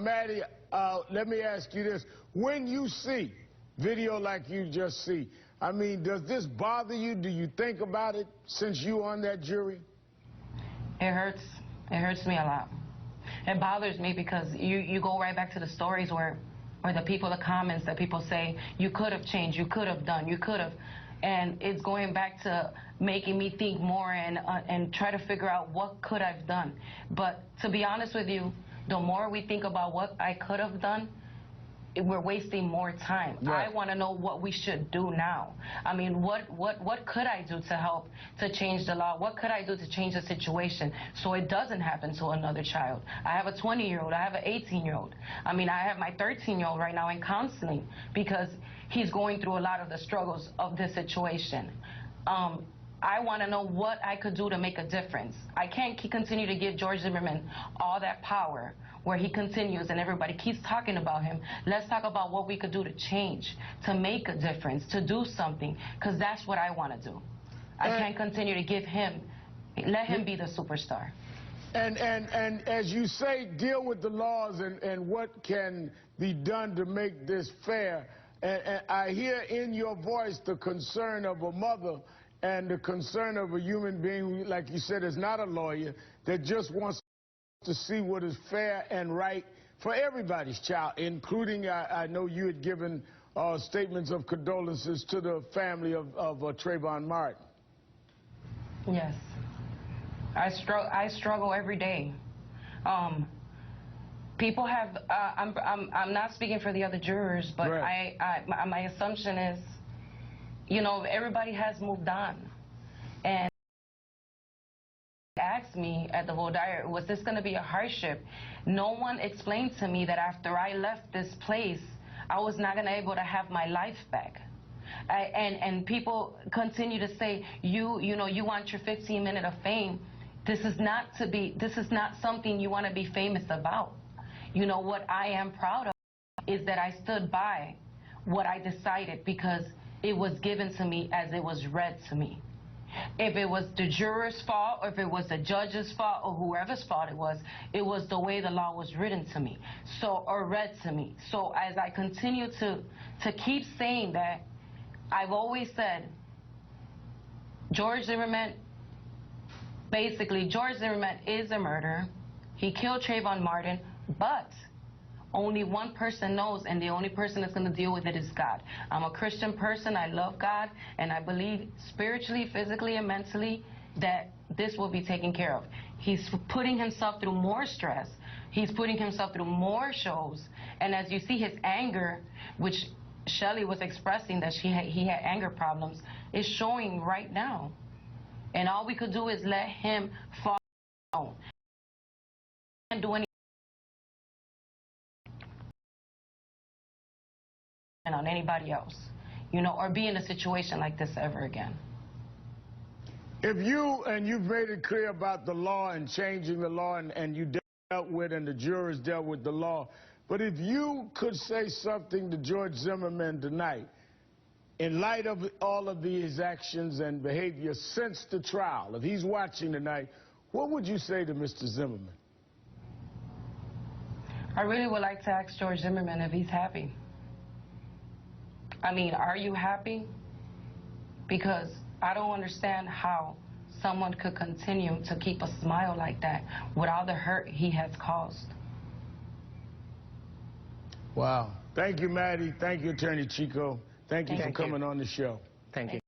Maddy, let me ask you this. When you see video like you just see, I mean, does this bother you? Do you think about it since you on that jury? It hurts. It hurts me a lot. It bothers me because you go right back to the stories where the people, the comments that people say, you could have changed, you could have done, you could have. And it's going back to making me think more and try to figure out what could I've done. But to be honest with you, the more we think about what I could have done, we're wasting more time. Right. I want to know what we should do now. I mean, what could I do to help to change the law? What could I do to change the situation so it doesn't happen to another child? I have a 20-year-old. I have an 18-year-old. I mean, I have my 13-year-old right now in counseling because he's going through a lot of the struggles of this situation. I want to know what I could do to make a difference. I can't continue to give George Zimmerman all that power where he continues and everybody keeps talking about him. Let's talk about what we could do to change, to make a difference, to do something, because that's what I want to do. I can't continue to give him, let him be the superstar. And as you say, deal with the laws and what can be done to make this fair. And I hear in your voice the concern of a mother and the concern of a human being, like you said, is not a lawyer, that just wants to see what is fair and right for everybody's child, including, I know you had given statements of condolences to the family of Trayvon Martin. Yes. I struggle every day. People have, I'm not speaking for the other jurors, but right. My assumption is, you know, everybody has moved on. And asked me at the voir dire, was this going to be a hardship? No one explained to me that after I left this place, I was not going to be able to have my life back. And people continue to say, you know, you want your 15 minutes of fame. This is not something you want to be famous about. You know, what I am proud of is that I stood by what I decided because it was given to me as it was read to me. If it was the juror's fault, or if it was the judge's fault, or whoever's fault it was the way the law was written to me, or read to me. So as I continue to keep saying that, I've always said, George Zimmerman is a murderer. He killed Trayvon Martin, but only one person knows, and the only person that's going to deal with it is God. I'm a Christian person. I love God, and I believe spiritually, physically, and mentally that this will be taken care of. He's putting himself through more stress. He's putting himself through more shows. And as you see, his anger, which Shelley was expressing that he had anger problems, is showing right now. And all we could do is let him fall down. Can't do anything on anybody else, you know, or be in a situation like this ever again. If you've made it clear about the law and changing the law, and you dealt with, and the jurors dealt with the law, but if you could say something to George Zimmerman tonight, in light of all of his actions and behavior since the trial, if he's watching tonight, what would you say to Mr. Zimmerman? I really would like to ask George Zimmerman if he's happy. I mean, are you happy? Because I don't understand how someone could continue to keep a smile like that with all the hurt he has caused. Wow. Thank you, Maddy. Thank you, Attorney Chico. Thank you for coming on the show. Thank you.